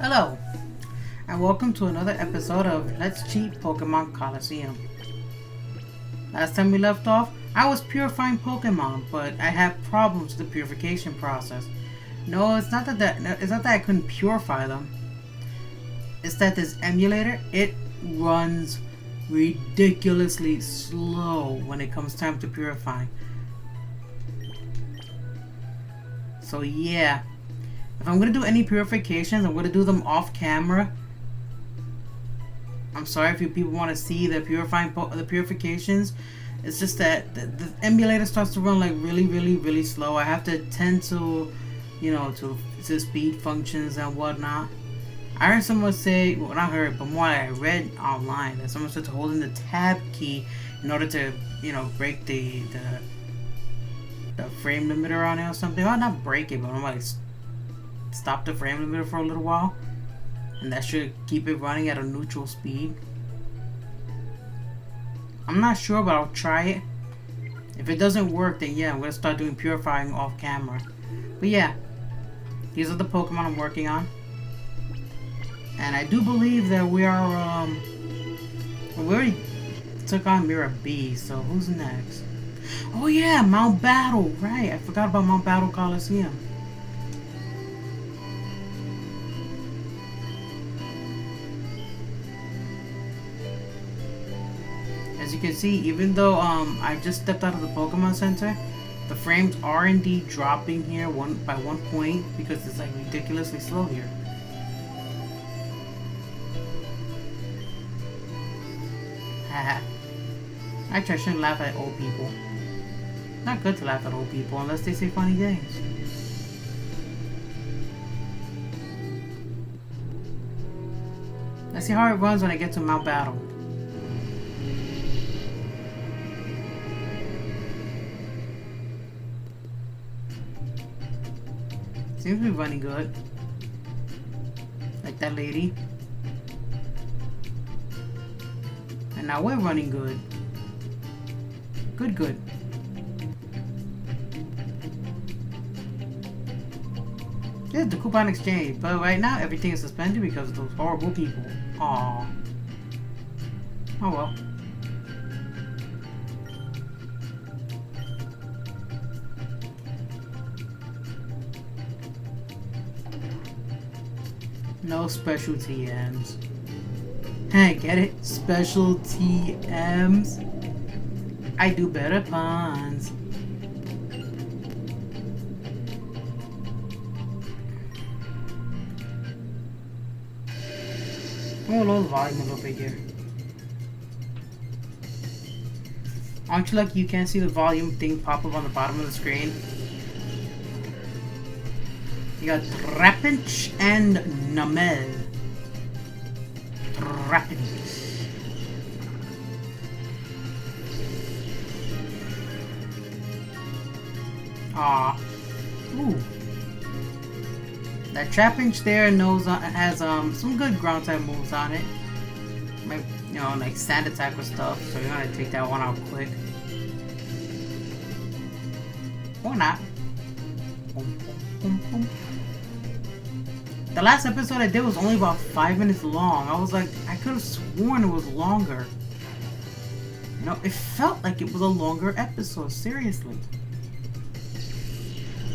Hello, and welcome to another episode of Let's Cheat Pokemon Colosseum. Last time we left off, I was purifying Pokemon, but I had problems with the purification process. No, it's not that I couldn't purify them. It's that this emulator, it runs ridiculously slow when it comes time to purify. So yeah. If I'm gonna do any purifications, I'm gonna do them off camera. I'm sorry if you people want to see the purifications. It's just that the emulator starts to run like really slow. I have to tend to, to speed functions and whatnot. I heard someone say, well, not heard, but more I read online that someone said to hold in the tab key in order to, break the frame limiter on it or something. Well, not break it, but I'm like stop the frame limiter for a little while, and that should keep it running at a neutral speed. I'm not sure, but I'll try it. If it doesn't work, then yeah, I'm gonna start doing purifying off camera. But yeah, these are the Pokemon I'm working on, and I do believe that we are we already took on Mirror B, so who's next? Oh yeah, Mount Battle, right? I forgot about Mount Battle Colosseum. As you can see, even though I just stepped out of the Pokemon Center, the frames are indeed dropping here by 1 point because it's like ridiculously slow here. Haha. Actually, I shouldn't laugh at old people. Not good to laugh at old people unless they say funny things. Let's see how it runs when I get to Mount Battle. Seems to be running good. Like that lady. And now we're running good. Good. Yeah, the coupon exchange. But right now everything is suspended because of those horrible people. Aww. Oh well. No special TMs. Hey, get it? Special TMs? I do better puns. I'm gonna lower the volume a little bit here. Aren't you lucky you can't see the volume thing pop up on the bottom of the screen? You got Trapinch and Namel. Trapinch. Ah. Ooh. That Trapinch there has some good ground type moves on it. Like, like sand attack or stuff. So you're gonna take that one out quick. Or not. The last episode I did was only about 5 minutes long. I was like, I could have sworn it was longer. It felt like it was a longer episode, seriously.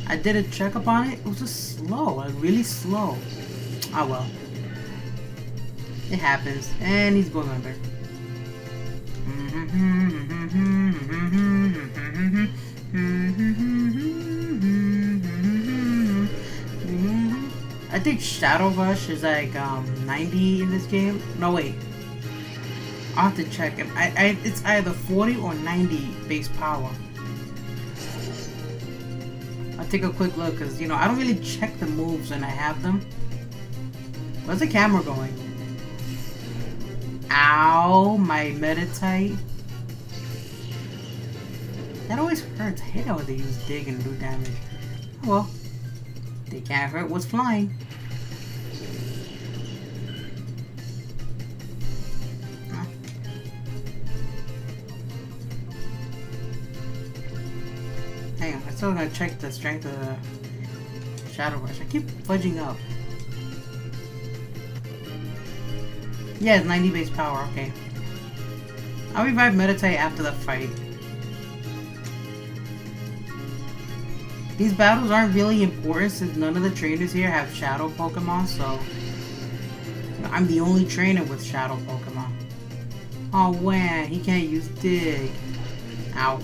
I did a checkup on it, it was just slow, like really slow. Oh well. It happens, and he's going under. I think Shadow Rush is like 90 in this game. No wait, I'll have to check it. It's either 40 or 90 base power. I'll take a quick look because I don't really check the moves when I have them. Where's the camera going? Ow, my Meditite. That always hurts. I hate how they use dig and do damage. Oh well. They can't hurt what's flying. Huh. Hang on, I'm still gonna check the strength of the Shadow Rush. I keep fudging up. Yeah, it's 90 base power, okay. I'll revive Meditate after the fight. These battles aren't really important since none of the trainers here have Shadow Pokemon, so I'm the only trainer with Shadow Pokemon. Oh man, he can't use Dig. Ow.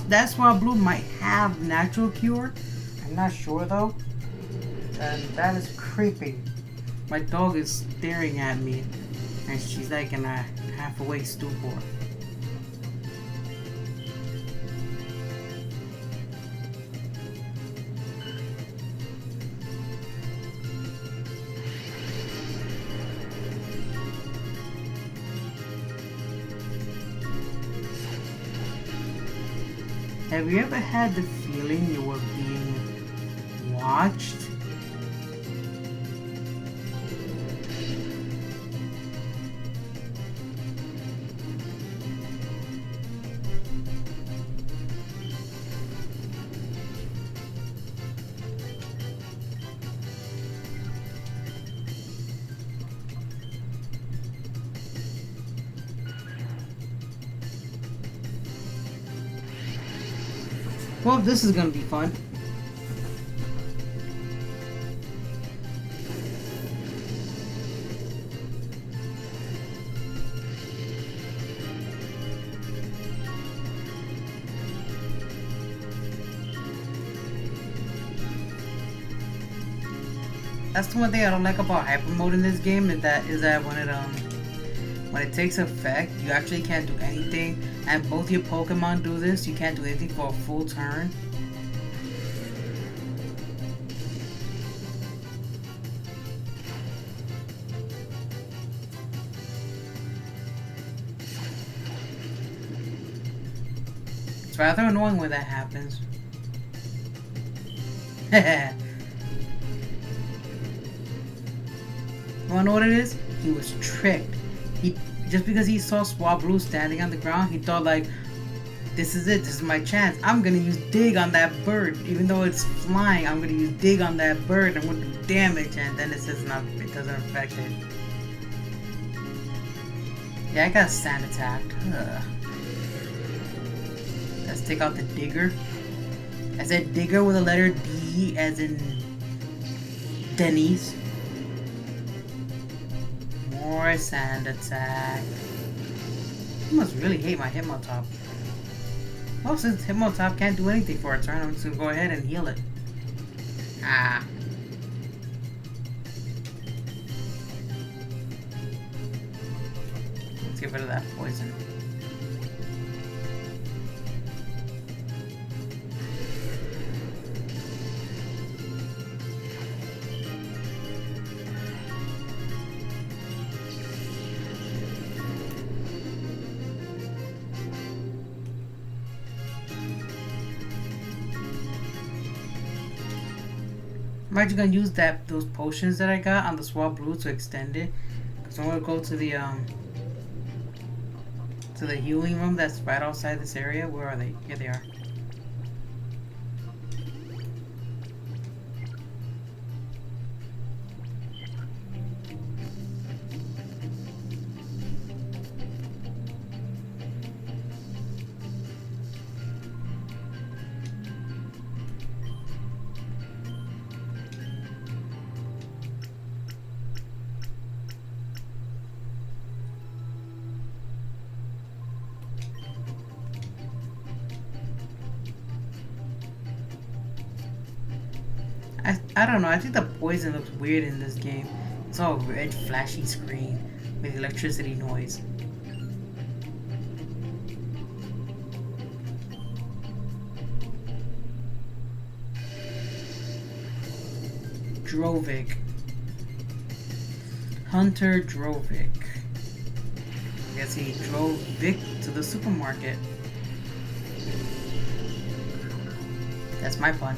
That's why Blue might have Natural Cure. I'm not sure though. And that is creepy. My dog is staring at me and she's like in a half-awake stupor. Have you ever had the feeling you were being watched? Well, this is gonna be fun. That's the one thing I don't like about hyper mode in this game is that when it takes effect, you actually can't do anything, and both your Pokemon do this. You can't do anything for a full turn. It's rather annoying when that happens. You wanna know what it is? He was tricked. Just because he saw Swablu standing on the ground, he thought like, this is it, this is my chance. I'm gonna use Dig on that bird. Even though it's flying, I'm gonna use Dig on that bird and I'm gonna do damage, and then it says it doesn't affect it. Yeah, I got sand attacked. Ugh. Let's take out the Digger. I said Digger with a letter D as in Denny's. More sand attack. You must really hate my Hitmontop. Well, since Hitmontop can't do anything for a turn, I'm just gonna go ahead and heal it. Ah. Let's get rid of that poison. I'm actually gonna use those potions that I got on the Swablu to extend it. Cause I'm gonna go to the healing room that's right outside this area. Where are they? Here they are. I don't know, I think the poison looks weird in this game. It's all red flashy screen with electricity noise. Drovik. Hunter Drovik. I guess he drove Vic to the supermarket. That's my pun.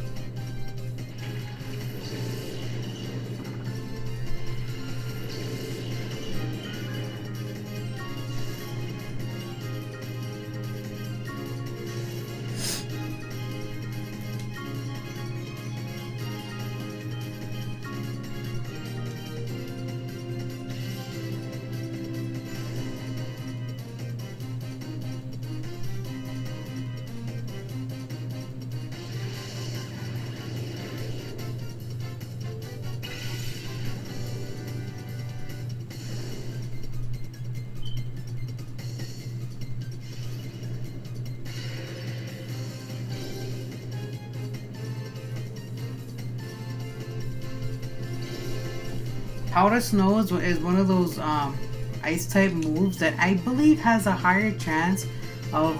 Powder Snow is one of those ice type moves that I believe has a higher chance of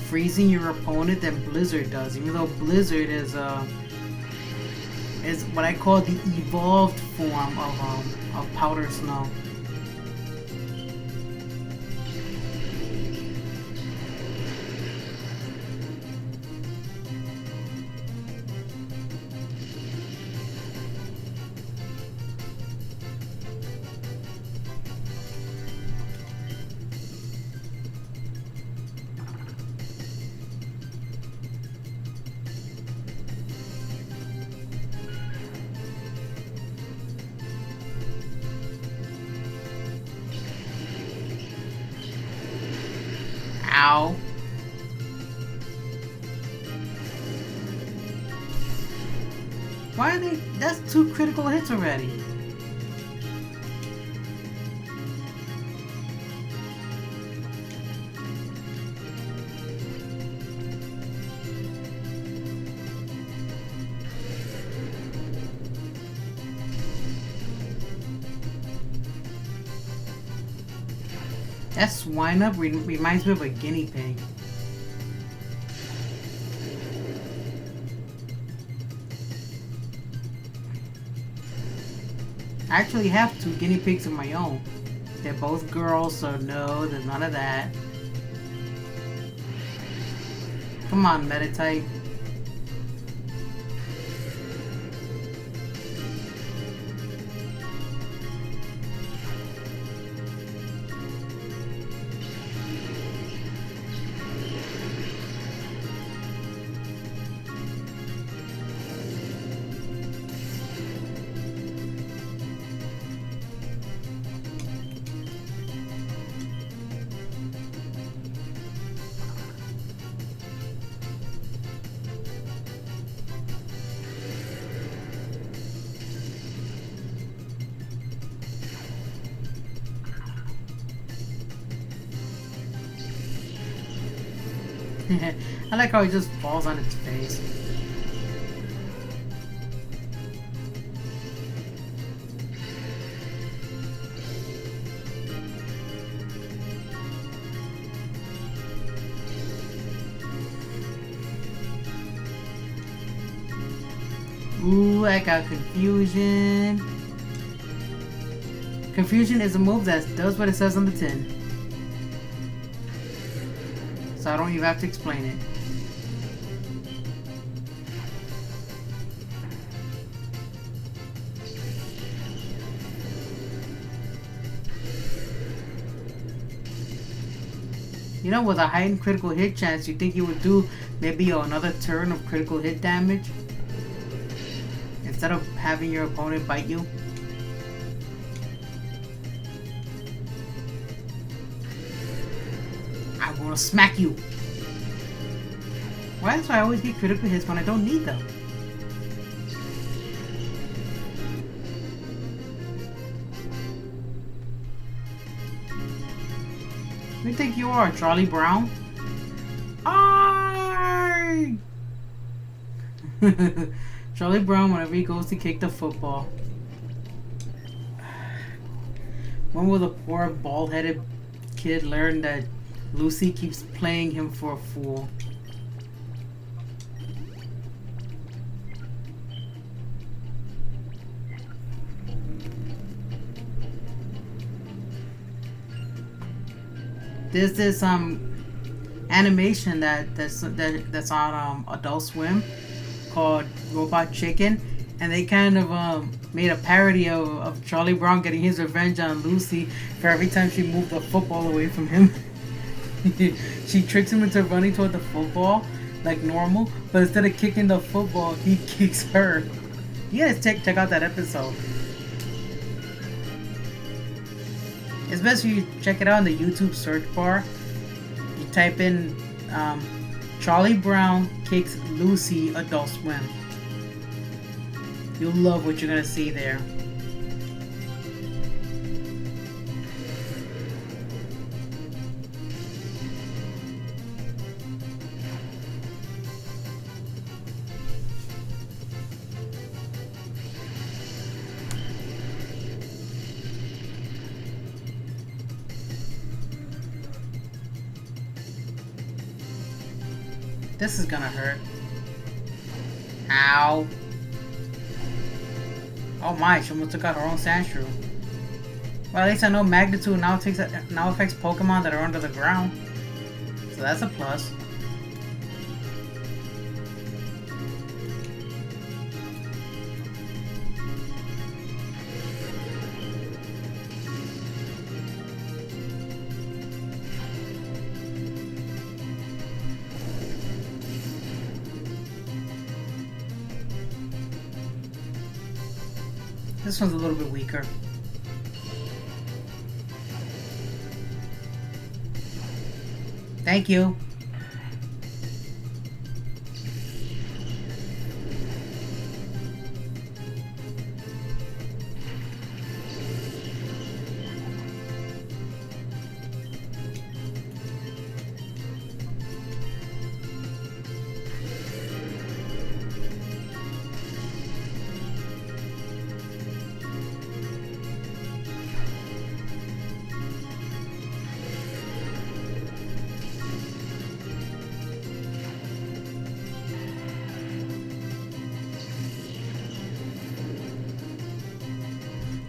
freezing your opponent than Blizzard does. Even though Blizzard is what I call the evolved form of Powder Snow. Ow. Why are they? That's 2 critical hits already. That swine up reminds me of a guinea pig. I actually have 2 guinea pigs of my own. They're both girls, so no, there's none of that. Come on, Meditite. I like how he just falls on its face. Ooh, I got confusion. Confusion is a move that does what it says on the tin. So I don't even have to explain it. You know, with a heightened critical hit chance, you think you would do maybe another turn of critical hit damage? Instead of having your opponent bite you? I'm gonna smack you! Why do I always get critical hits when I don't need them? Who do you think you are, Charlie Brown? Arrgh! Charlie Brown whenever he goes to kick the football. When will the poor bald-headed kid learn that Lucy keeps playing him for a fool? There's this animation that's on Adult Swim called Robot Chicken, and they kind of made a parody of Charlie Brown getting his revenge on Lucy for every time she moved the football away from him. She tricks him into running toward the football like normal, but instead of kicking the football, he kicks her. You gotta check out that episode. It's best if you check it out in the YouTube search bar. You type in Charlie Brown kicks Lucy Adult Swim. You'll love what you're gonna see there. This is gonna hurt. Ow. Oh my, she almost took out her own Sandshrew. Well, at least I know Magnitude now affects Pokemon that are under the ground. So that's a plus. This one's a little bit weaker. Thank you.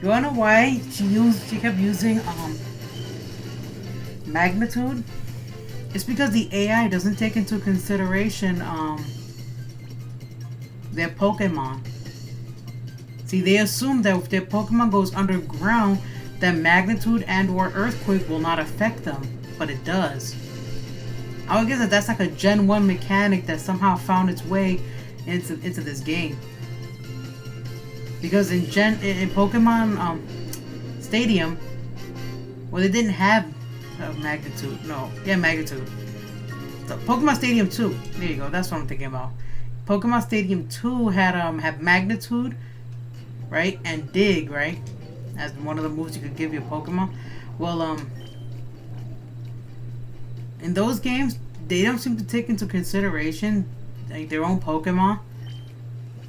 You wanna know why she kept using Magnitude? It's because the AI doesn't take into consideration their Pokemon. See, they assume that if their Pokemon goes underground, that Magnitude and or Earthquake will not affect them, but it does. I would guess that that's like a Gen 1 mechanic that somehow found its way into this game. Because in Pokemon Stadium, well, they didn't have Magnitude. No, yeah, Magnitude. So, Pokemon Stadium 2. There you go. That's what I'm thinking about. Pokemon Stadium 2 had Magnitude, right, and Dig, right, as one of the moves you could give your Pokemon. Well, in those games, they don't seem to take into consideration like their own Pokemon.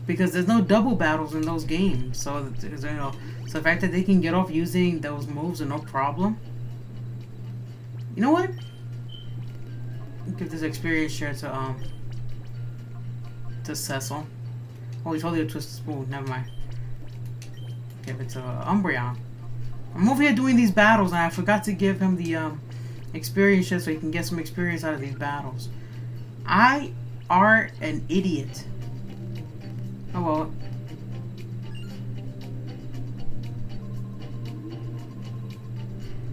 Because there's no double battles in those games, so you know, so the fact that they can get off using those moves are no problem. You know what? Give this experience share to Cecil. Oh, he told you to twist spoon. Never mind. Give it to Umbreon. I'm over here doing these battles, and I forgot to give him the experience share so he can get some experience out of these battles. I are an idiot. Oh well.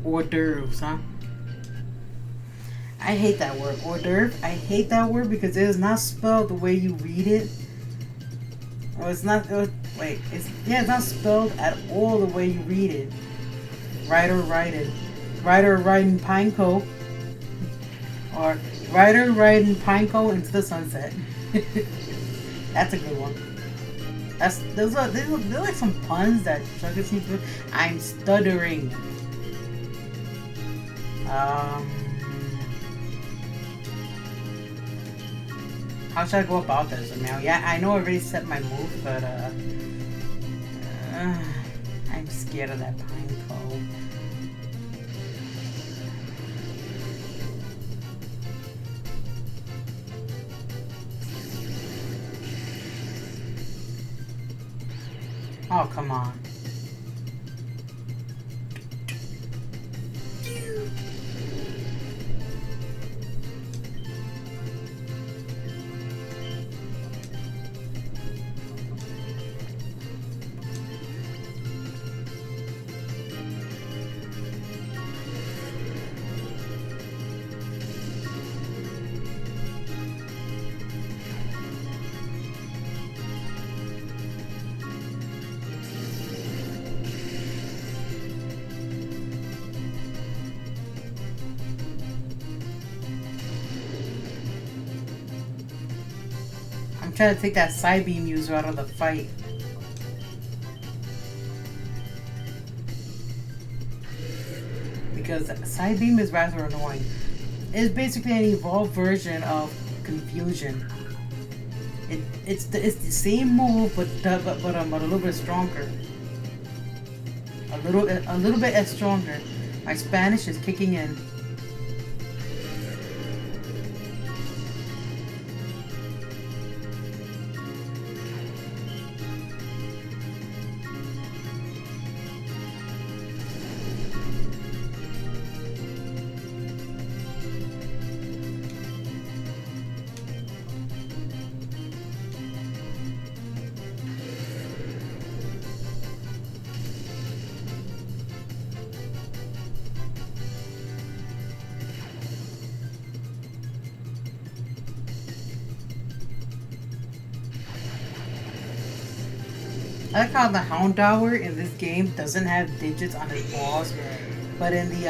Hors d'oeuvres, huh? I hate that word, hors d'oeuvre. I hate that word because it is not spelled the way you read it. Or it's not. It's not spelled at all the way you read it. Rider riding Pineco, or Rider riding Pineco into the sunset. That's a good one. Those are like some puns that Chuggers seems to. I'm stuttering. How should I go about this? I mean, yeah, I know I already set my move, but I'm scared of that Pineco. Oh, come on. Trying to take that side beam user out of the fight. Because side beam is rather annoying. It's basically an evolved version of Confusion. It's the same move, but a little bit stronger. A little bit stronger. My Spanish is kicking in. I like how the Houndour in this game doesn't have digits on his paws, but in the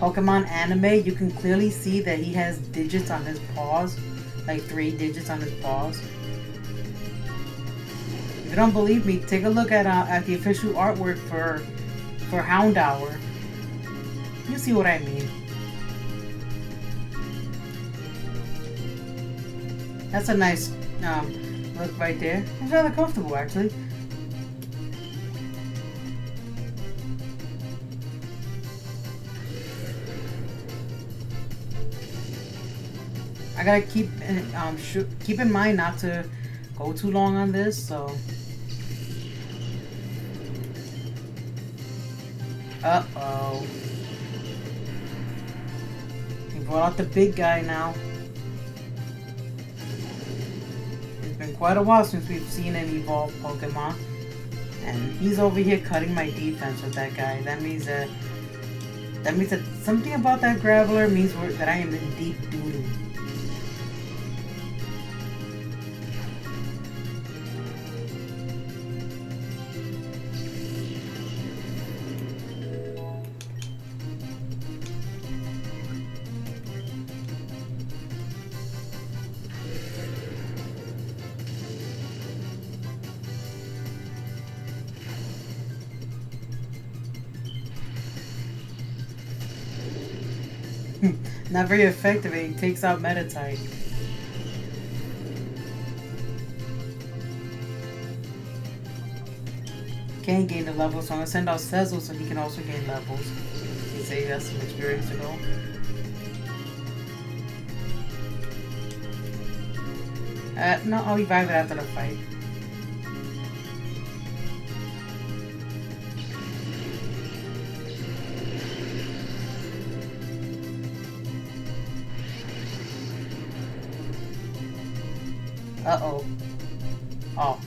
Pokemon anime, you can clearly see that he has digits on his paws, like 3 digits on his paws. If you don't believe me, take a look at the official artwork for Houndour. You see what I mean. That's a nice look right there. It's rather comfortable, actually. I gotta keep in mind not to go too long on this, so. Uh-oh. He brought out the big guy now. It's been quite a while since we've seen an evolved Pokemon. And he's over here cutting my defense with that guy. That means that something about that Graveler means that I am in deep doo-doo. Not very effective, and he takes out Meta-type. Can't gain the levels, so I'm gonna send out Sezzle so he can also gain levels. He said he has some experience to go. No, I'll revive it after the fight. Uh-oh. Oh.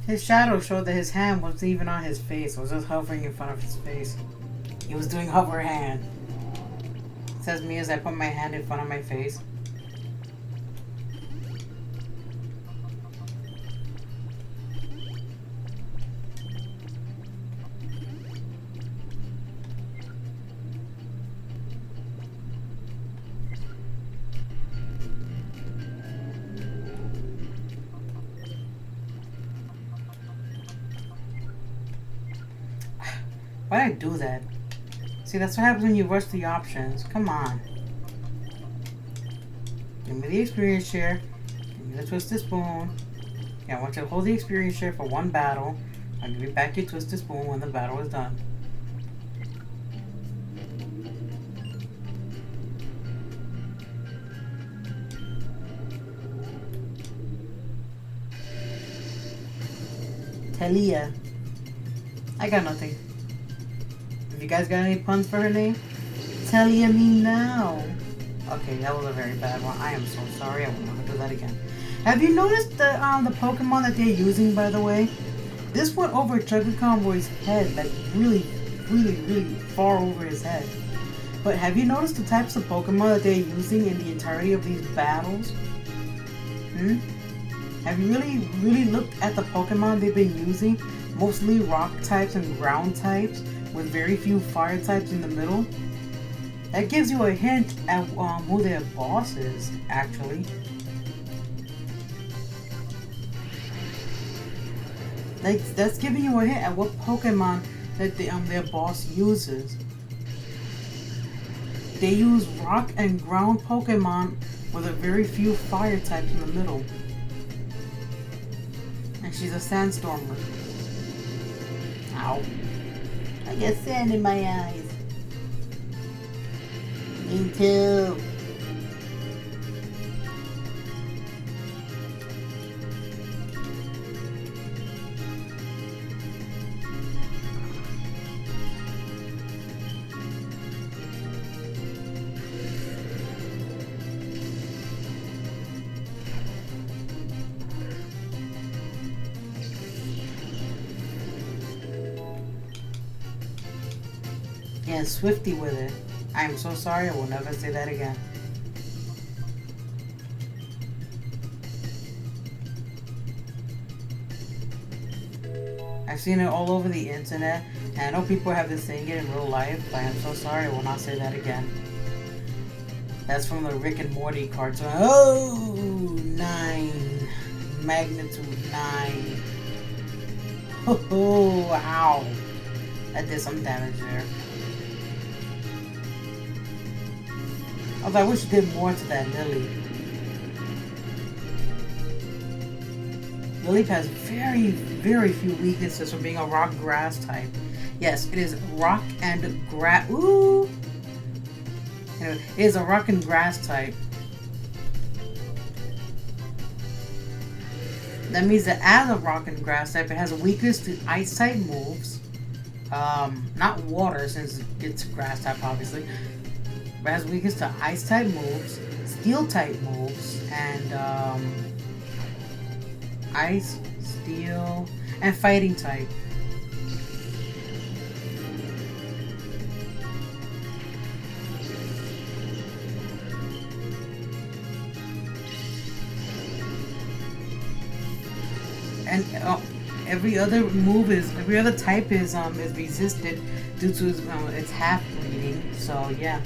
His shadow showed that his hand wasn't even on his face. It was just hovering in front of his face. He was doing hover hand. It says me as I put my hand in front of my face. Why did I do that? See, that's what happens when you rush the options. Come on. Give me the experience share. Give me the Twisted Spoon. Yeah, I want you to hold the experience share for one battle. I'll give you back your Twisted Spoon when the battle is done. Talia. I got nothing. You guys got any puns for her name? Tell me now. Okay, that was a very bad one. I am so sorry. I will never do that again. Have you noticed the Pokemon that they're using, by the way? This went over Chugga Convoy's head, like really, really, really far over his head. But have you noticed the types of Pokemon that they're using in the entirety of these battles? Have you really looked at the Pokemon they've been using? Mostly rock types and ground types, with very few fire types in the middle. That gives you a hint at who their boss is, actually. Like, that's giving you a hint at what Pokemon that their boss uses. They use rock and ground Pokemon with a very few fire types in the middle. And she's a Sandstormer. Ow. I get sand in my eyes. Me too. Yeah, Swifty with it. I am so sorry, I will never say that again. I've seen it all over the internet, and I know people have been saying it in real life, but I am so sorry, I will not say that again. That's from the Rick and Morty cartoon. Oh, 9. Magnitude 9. Oh, wow. That did some damage there. Although I wish it did more to that Lily. Lily has very, very few weaknesses for being a rock grass type. Yes, it is rock and grass. Ooh! Anyway, it is a rock and grass type. That means that as a rock and grass type, it has a weakness to ice type moves. Not water, since it's grass type, obviously. But it has weakness to ice type moves, steel type moves, and ice, steel, and fighting type. And every other type is resisted due to its half bleeding. So yeah.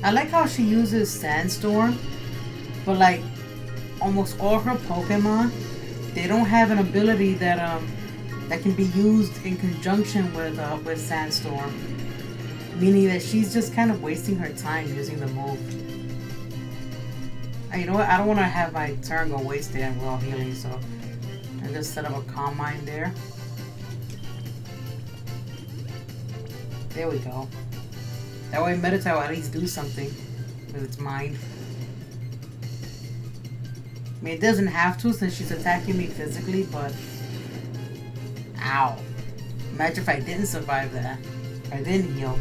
I like how she uses Sandstorm, but like almost all her Pokemon, they don't have an ability that that can be used in conjunction with Sandstorm. Meaning that she's just kind of wasting her time using the move. And you know what? I don't want to have my turn go wasted and while healing, so I just set up a Calm Mind there. There we go. That way Meditite will at least do something with its mind. I mean, it doesn't have to since she's attacking me physically, but... Ow. Imagine if I didn't survive that. If I didn't heal.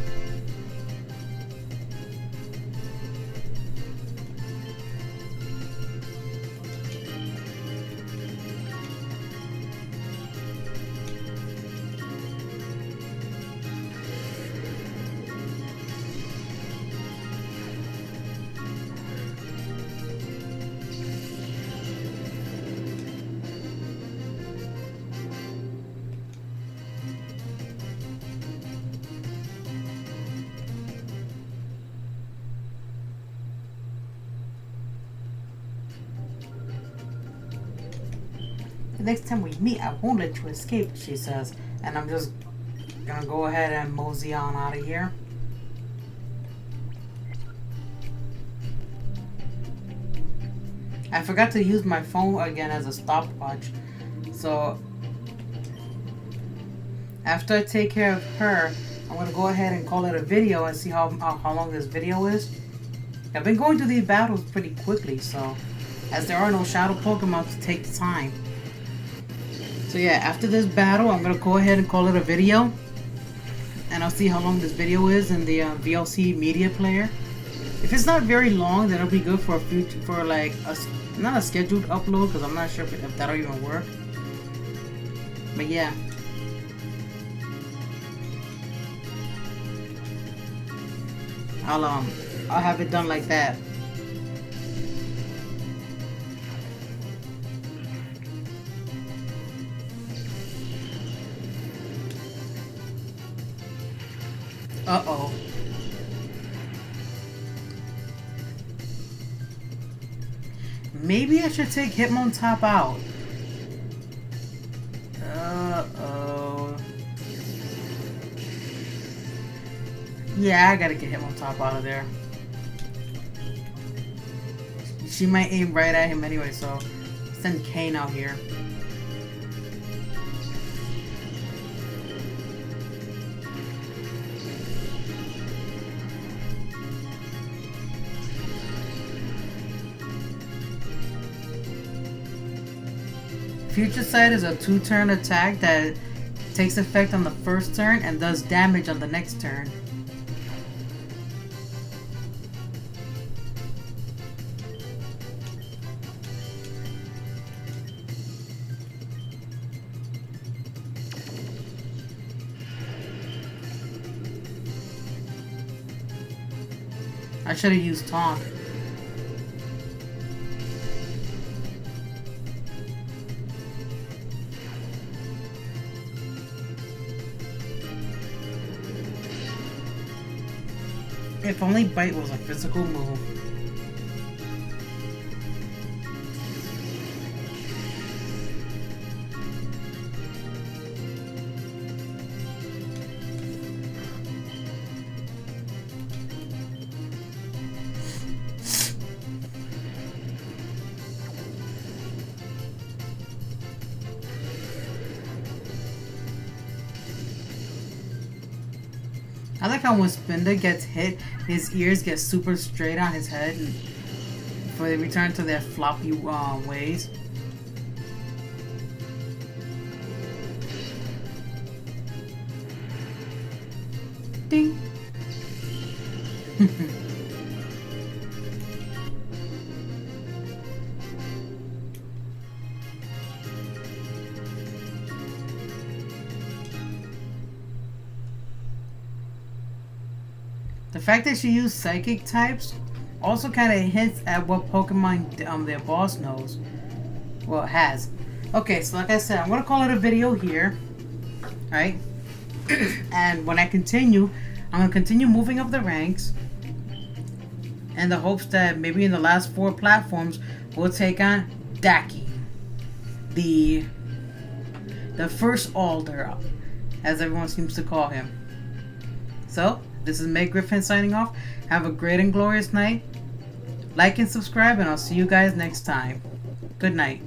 The next time we meet, I won't let you escape, she says. And I'm just gonna go ahead and mosey on out of here. I forgot to use my phone again as a stopwatch. So, after I take care of her, I'm gonna go ahead and call it a video and see how long this video is. I've been going through these battles pretty quickly, so as there are no shadow Pokemon to take the time. So yeah, after this battle, I'm gonna go ahead and call it a video, and I'll see how long this video is in the VLC media player. If it's not very long, then it'll be good for a future, for like not a scheduled upload, because I'm not sure if that'll even work. But yeah. I'll have it done like that. Uh-oh. Maybe I should take Hitmontop out. Uh-oh. Yeah, I gotta get Hitmontop out of there. She might aim right at him anyway, so send Kane out here. Future Sight is a 2-turn attack that takes effect on the first turn and does damage on the next turn. I should have used Taunt. If only Bite was a physical move. I like how when Spinda gets hit, his ears get super straight on his head before they return to their floppy ways. Ding! The fact that she used psychic types also kind of hints at what Pokemon their boss knows. Well, has. Okay, so like I said, I'm going to call it a video here. Right? And when I continue, I'm going to continue moving up the ranks. In the hopes that maybe in the last 4 platforms, we'll take on Dakim. The first Alder, as everyone seems to call him. So, this is Meg Griffin signing off. Have a great and glorious night. Like and subscribe, and I'll see you guys next time. Good night.